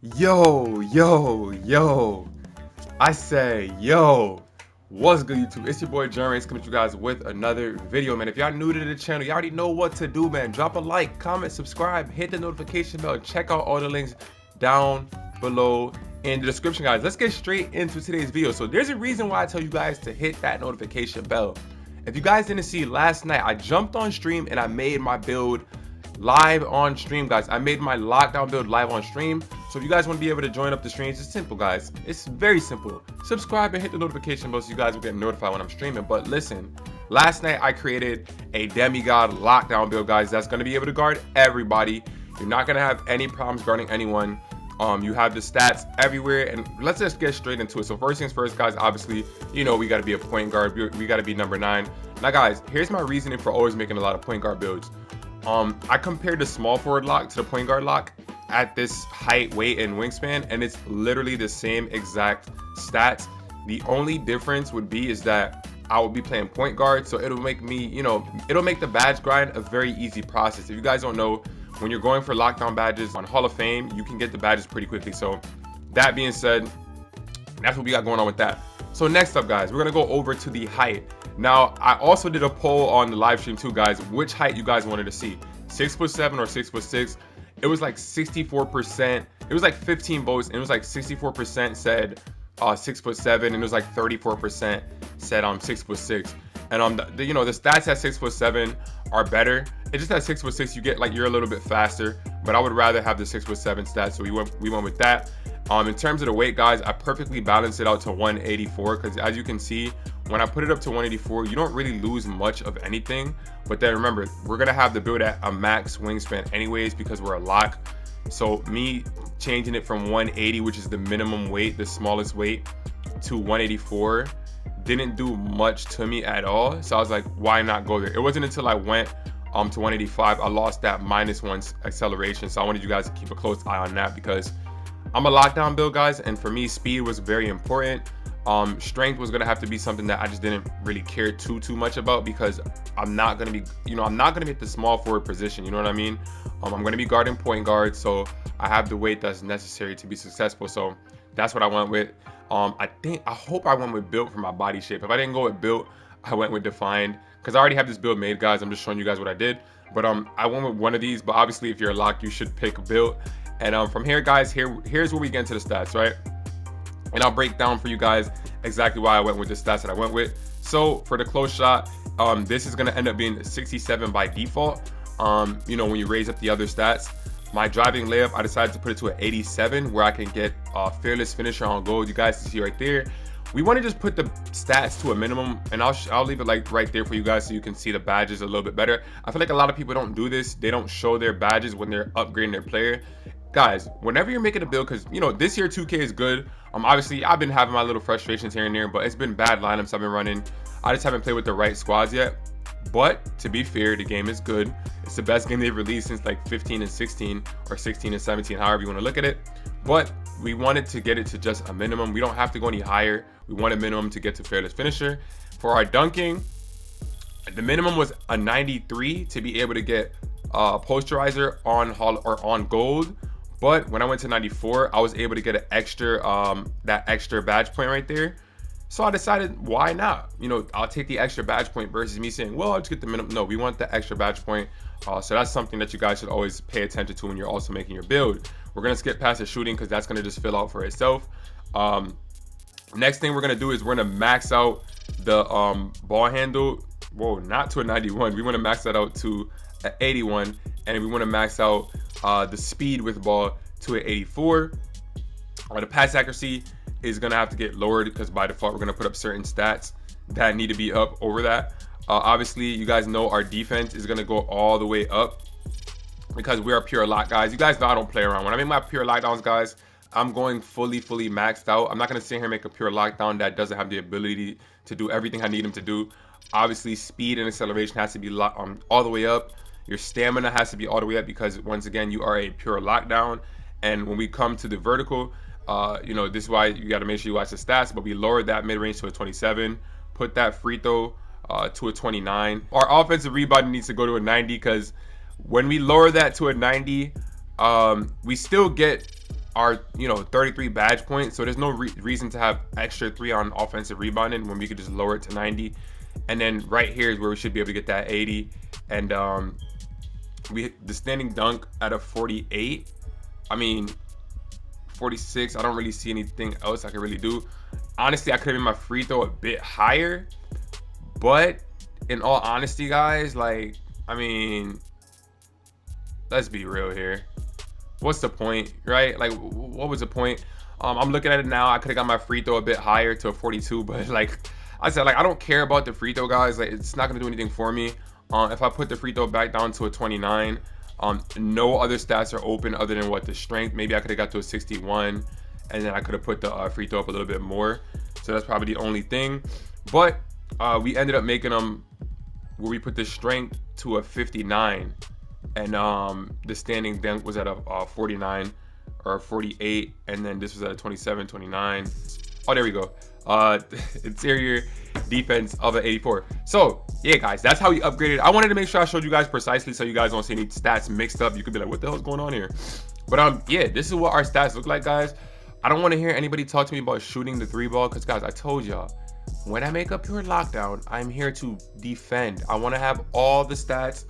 Yo. I say, yo. What's good, YouTube? It's your boy, John Race, coming to you guys with another video, man. If y'all new to the channel, you already know what to do, man. Drop a like, comment, subscribe, hit the notification bell, and check out all the links down below in the description, guys. Let's get straight into today's video. So there's a reason why I tell you guys to hit that notification bell. If you guys didn't see last night, I jumped on stream and I made my build live on stream, guys. I made my lockdown build live on stream. So if you guys want to be able to join up the streams, it's simple, guys. It's very simple. Subscribe and hit the notification bell so you guys will get notified when I'm streaming. But listen, last night I created a demigod lockdown build, guys, that's going to be able to guard everybody. You're not going to have any problems guarding anyone. You have the stats everywhere, and let's just get straight into it. So first things first, guys, obviously, you know, we got to be a point guard. We got to be number 9. Now, guys, here's my reasoning for always making a lot of point guard builds. I compared the small forward lock to the point guard lock at this height, weight, and wingspan, and it's literally the same exact stats. The only difference would be is that I will be playing point guard, so it'll make me, you know, it'll make the badge grind a very easy process. If you guys don't know, when you're going for lockdown badges on Hall of Fame, you can get the badges pretty quickly. So that being said, that's what we got going on with that. So next up, guys, we're gonna go over to the height. Now, I also did a poll on the live stream too, guys, which height you guys wanted to see, 6'7" or 6'6". It was like 64%. It was like 15 votes, and it was like 64% said 6'7", and it was like 34% said 6'6". And you know, the stats at 6'7" are better. It's just at 6'6" you get like you're a little bit faster, but I would rather have the 6'7" stats, so we went with that. In terms of the weight, guys, I perfectly balanced it out to 184, because as you can see, when I put it up to 184, you don't really lose much of anything. But then remember, we're gonna have the build at a max wingspan anyways because we're a lock. So me changing it from 180, which is the minimum weight, the smallest weight, to 184 didn't do much to me at all. So I was like, why not go there? It wasn't until I went to 185 I lost that -1 acceleration. So I wanted you guys to keep a close eye on that because I'm a lockdown build, guys, and for me, speed was very important. Strength was gonna have to be something that I just didn't really care too much about because I'm not gonna be, you know, I'm not gonna hit the small forward position. You know what I mean? I'm gonna be guarding point guard, so I have the weight that's necessary to be successful. So that's what I went with. I hope I went with built for my body shape. If I didn't go with built, I went with defined because I already have this build made, guys. I'm just showing you guys what I did. But I went with one of these. But obviously, if you're a lock, you should pick built. And from here, guys, here's where we get into the stats, right? And I'll break down for you guys exactly why I went with the stats that I went with. So for the close shot, this is gonna end up being 67 by default. You know, when you raise up the other stats. My driving layup, I decided to put it to an 87 where I can get fearless finisher on goal. You guys can see right there. We want to just put the stats to a minimum, and I'll leave it like right there for you guys so you can see the badges a little bit better. I feel like a lot of people don't do this. They don't show their badges when they're upgrading their player. Guys, whenever you're making a build, because you know this year 2K is good. Obviously I've been having my little frustrations here and there, but it's been bad lineups I've been running. I just haven't played with the right squads yet. But to be fair, the game is good. It's the best game they've released since like 15 and 16 or 16 and 17, however you want to look at it. But we wanted to get it to just a minimum. We don't have to go any higher. We want a minimum to get to fearless finisher. For our dunking, the minimum was a 93 to be able to get posterizer on gold. But when I went to 94, I was able to get an extra that extra badge point right there. So I decided, why not? You know, I'll take the extra badge point versus me saying, well, I'll just get the minimum. No, we want the extra badge point. So that's something that you guys should always pay attention to when you're also making your build. We're going to skip past the shooting because that's going to just fill out for itself. Next thing we're going to do is we're going to max out the ball handle. Whoa, not to a 91. We want to max that out to an 81. And we want to max out the speed with ball to an 84. The pass accuracy is gonna have to get lowered because by default we're gonna put up certain stats that need to be up over that. Obviously, you guys know our defense is gonna go all the way up because we are pure lock, guys. You guys know I don't play around. When I make my pure lockdowns, guys, I'm going fully maxed out. I'm not gonna sit here and make a pure lockdown that doesn't have the ability to do everything I need him to do. Obviously, speed and acceleration has to be all the way up. Your stamina has to be all the way up because once again, you are a pure lockdown. And when we come to the vertical, you know, this is why you got to make sure you watch the stats, but we lowered that mid-range to a 27, put that free throw to a 29. Our offensive rebounding needs to go to a 90 because when we lower that to a 90, we still get are, 33 badge points. So there's no reason to have extra 3 on offensive rebounding when we could just lower it to 90. And then right here is where we should be able to get that 80. And the standing dunk at a 48. I mean, 46. I don't really see anything else I can really do. Honestly, I could have made my free throw a bit higher. But in all honesty, guys, like, I mean, let's be real here. What's the point, right? Like, what was the point? I'm looking at it now. I could have got my free throw a bit higher to a 42, but like I said, like, I don't care about the free throw, guys. Like, it's not gonna do anything for me. If I put the free throw back down to a 29, no other stats are open other than what the strength. Maybe I could have got to a 61, and then I could have put the free throw up a little bit more. So that's probably the only thing. But we ended up making them where we put the strength to a 59. And the standing dunk was at a 49 or a 48, and then this was at a 27, 29. Oh, there we go. Interior defense of an 84. So yeah, guys, that's how we upgraded. I wanted to make sure I showed you guys precisely so you guys don't see any stats mixed up. You could be like, what the hell's going on here? But yeah, this is what our stats look like, guys. I don't want to hear anybody talk to me about shooting the 3-ball, because guys, I told y'all, when I make up pure lockdown, I'm here to defend. I want to have all the stats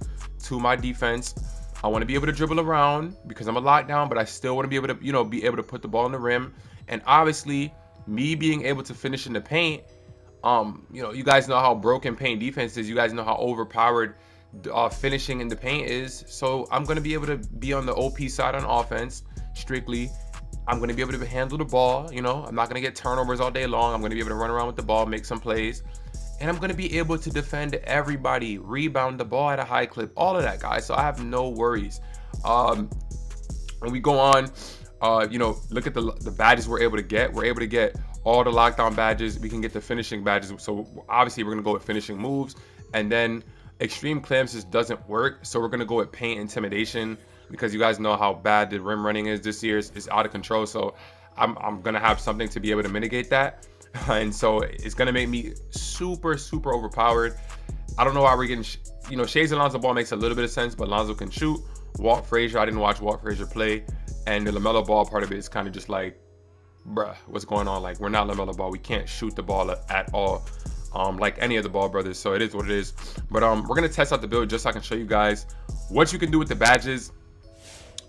to my defense. I want to be able to dribble around because I'm a lockdown, but I still want to be able to, be able to put the ball in the rim. And obviously, me being able to finish in the paint, you guys know how broken paint defense is. You guys know how overpowered finishing in the paint is. So I'm going to be able to be on the OP side on offense, strictly. I'm going to be able to handle the ball. I'm not going to get turnovers all day long. I'm going to be able to run around with the ball, make some plays. And I'm going to be able to defend everybody, rebound the ball at a high clip, all of that, guys. So I have no worries. When we go on, look at the badges we're able to get. We're able to get all the lockdown badges. We can get the finishing badges. So obviously we're going to go with finishing moves. And then extreme clamps just doesn't work. So we're going to go with paint intimidation, because you guys know how bad the rim running is this year. It's out of control. So I'm going to have something to be able to mitigate that. And so it's going to make me super, super overpowered. I don't know why we're getting, Shades and Lonzo Ball makes a little bit of sense, but Lonzo can shoot. Walt Frazier, I didn't watch Walt Frazier play. And the LaMelo Ball part of it is kind of just like, bruh, what's going on? Like, we're not LaMelo Ball. We can't shoot the ball at all, like any of the Ball brothers. So it is what it is. But we're going to test out the build just so I can show you guys what you can do with the badges.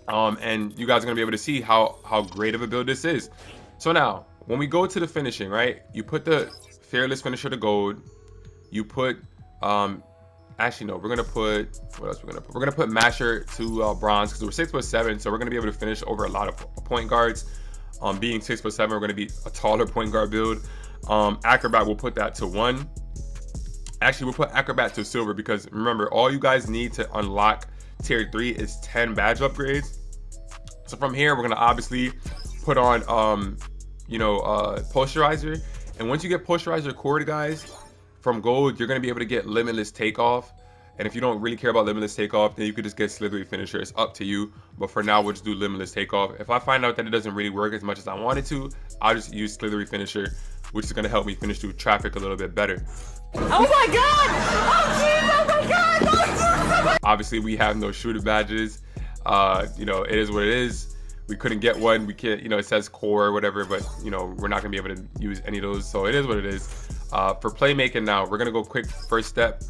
And you guys are going to be able to see how great of a build this is. So now, when we go to the finishing, right, you put the Fearless Finisher to gold. You put, actually, no, we're going to put, what else we're going to put? We're going to put Masher to bronze, because we're 6'7", so we're going to be able to finish over a lot of point guards. Being 6'7", we're going to be a taller point guard build. Acrobat, we'll put that to 1. Actually, we'll put Acrobat to silver, because remember, all you guys need to unlock tier 3 is 10 badge upgrades. So from here, we're going to obviously put on, posterizer. And once you get posterizer cord, guys, from gold, you're going to be able to get limitless takeoff. And if you don't really care about limitless takeoff, then you could just get slithery finisher. It's up to you. But for now, we'll just do limitless takeoff. If I find out that it doesn't really work as much as I wanted to, I'll just use slithery finisher, which is going to help me finish through traffic a little bit better. Oh my god! Oh jeez! Oh my god! Oh, geez. Obviously, we have no shooter badges. It is what it is. We couldn't get one. We can't, it says core or whatever, but we're not gonna be able to use any of those. So it is what it is. For playmaking now, we're gonna go quick first step,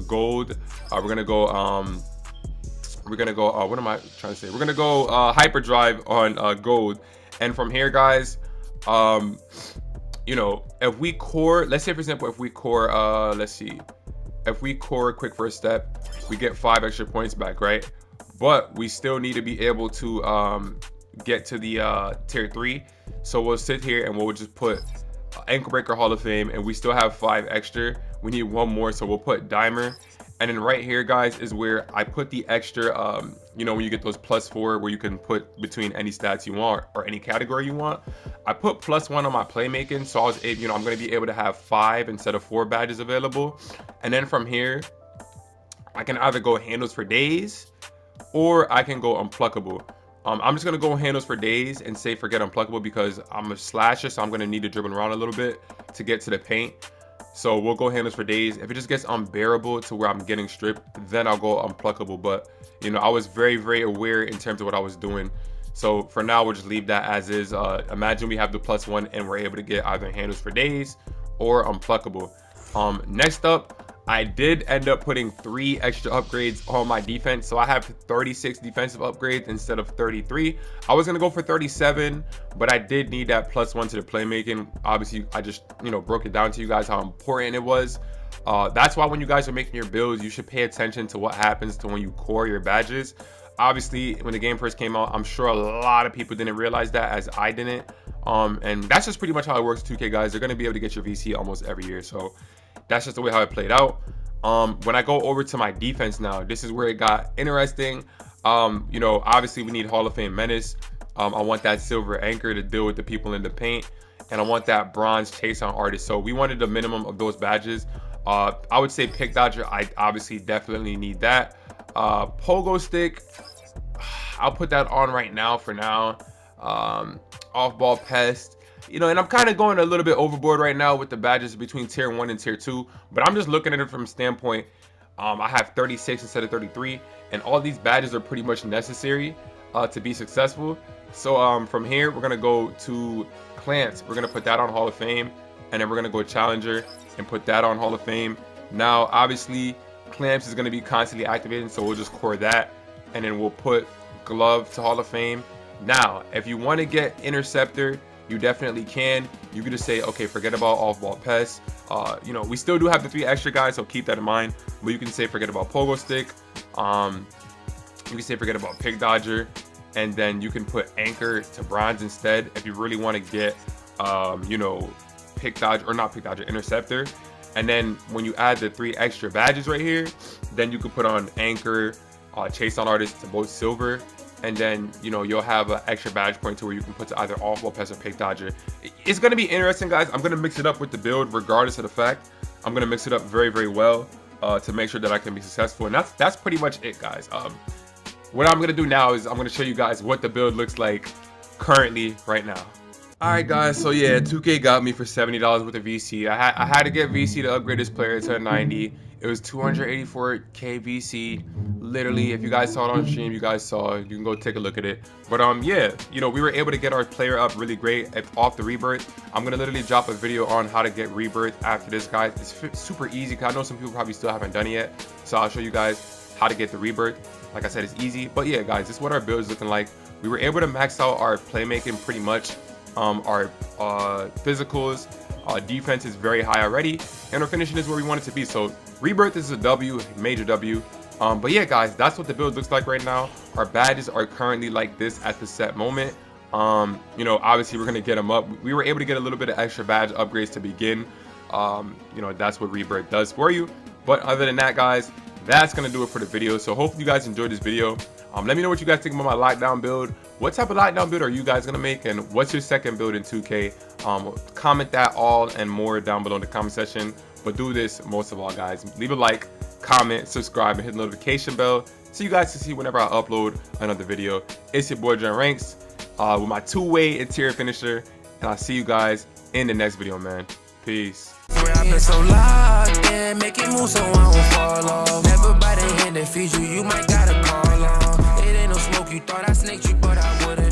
gold. We're gonna go what am I trying to say? We're gonna go hyperdrive on gold. And from here, guys, if we core, let's say for example, if we core, if we core quick first step, we get 5 extra points back, right? But we still need to be able to get to the tier 3. So we'll sit here and we'll just put Ankle Breaker Hall of Fame, and we still have 5 extra. We need 1 more, so we'll put Dimer. And then right here, guys, is where I put the extra, when you get those +4, where you can put between any stats you want or any category you want. I put +1 on my playmaking, so I was able, I'm going to be able to have 5 instead of 4 badges available. And then from here, I can either go handles for days, or I can go unpluckable. I'm just going to go handles for days and say forget unpluckable, because I'm a slasher, so I'm going to need to dribble around a little bit to get to the paint. So we'll go handles for days. If it just gets unbearable to where I'm getting stripped, then I'll go unpluckable. But you know, I was very aware in terms of what I was doing. So for now, we'll just leave that as is. Imagine we have the +1 and we're able to get either handles for days or unpluckable. Next up, I did end up putting 3 extra upgrades on my defense. So I have 36 defensive upgrades instead of 33. I was gonna go for 37, but I did need that +1 to the playmaking. Obviously, I just, you know, broke it down to you guys how important it was. That's why when you guys are making your builds, you should pay attention to what happens to when you core your badges. Obviously, when the game first came out, I'm sure a lot of people didn't realize that, as I didn't. And that's just pretty much how it works, 2K guys. They're gonna be able to get your VC almost every year. So that's just the way how it played out. When I go over to my defense now, this is where it got interesting. You know, obviously we need Hall of Fame menace. I want that silver anchor to deal with the people in the paint, and I want that bronze chase on artist. So we wanted the minimum of those badges. I would say pick dodger, I obviously definitely need that. Pogo stick, I'll put that on right now for now. Off ball pest, you know, and I'm kind of going a little bit overboard right now with the badges between tier 1 and tier 2, but I'm just looking at it from a standpoint. I have 36 instead of 33, and all these badges are pretty much necessary to be successful. So from here, we're gonna go to Clamps. We're gonna put that on Hall of Fame, and then we're gonna go Challenger and put that on Hall of Fame. Now, obviously, Clamps is gonna be constantly activating, so we'll just core that, and then we'll put Glove to Hall of Fame. Now, if you want to get Interceptor, you definitely can. You can just say, okay, forget about off-ball pest. You know, we still do have the 3 extra guys, so keep that in mind. But you can say forget about Pogo Stick. You can say forget about Pick Dodger. And then you can put Anchor to Bronze instead if you really want to get, you know, Pick Dodger, or not Pick Dodger, Interceptor. And then when you add the 3 extra badges right here, then you can put on Anchor, Chase on Artist to both silver. And then, you know, you'll have an extra badge point to where you can put to either off-ball pest or Pick Dodger. It's going to be interesting, guys. I'm going to mix it up with the build regardless of the fact. I'm going to mix it up very well to make sure that I can be successful. And that's pretty much it, guys. What I'm going to do now is I'm going to show you guys what the build looks like currently right now. Alright guys, so yeah, 2K got me for $70 with a VC. I had to get VC to upgrade this player to a 90. It was 284k VC. Literally, if you guys saw it on stream, you guys saw it. You can go take a look at it. But yeah, you know, we were able to get our player up really great off the rebirth. I'm gonna literally drop a video on how to get rebirth after this, guys. It's super easy, because I know some people probably still haven't done it yet. So I'll show you guys how to get the rebirth. Like I said, it's easy. But yeah, guys, this is what our build is looking like. We were able to max out our playmaking pretty much. Our physicals, defense is very high already, and our finishing is where we want it to be. So rebirth is a W, major W. But yeah, guys, that's what the build looks like right now. Our badges are currently like this at the set moment. You know, obviously we're gonna get them up. We were able to get a little bit of extra badge upgrades to begin. You know, that's what rebirth does for you. But other than that, guys, that's gonna do it for the video. So hopefully you guys enjoyed this video. Let me know what you guys think about my lockdown build. What type of lockdown build are you guys gonna make, and what's your second build in 2K? Comment that all and more down below in the comment section. But do this most of all, guys. Leave a like, comment, subscribe, and hit the notification bell so you guys can see whenever I upload another video. It's your boy John Ranks with my 2-way interior finisher, and I'll see you guys in the next video, man. Peace. I've been so locked in, make it move so I won't fall off. Never by the hand that feeds you, you might gotta call on. It ain't no smoke, you thought I snaked you, but I wouldn't.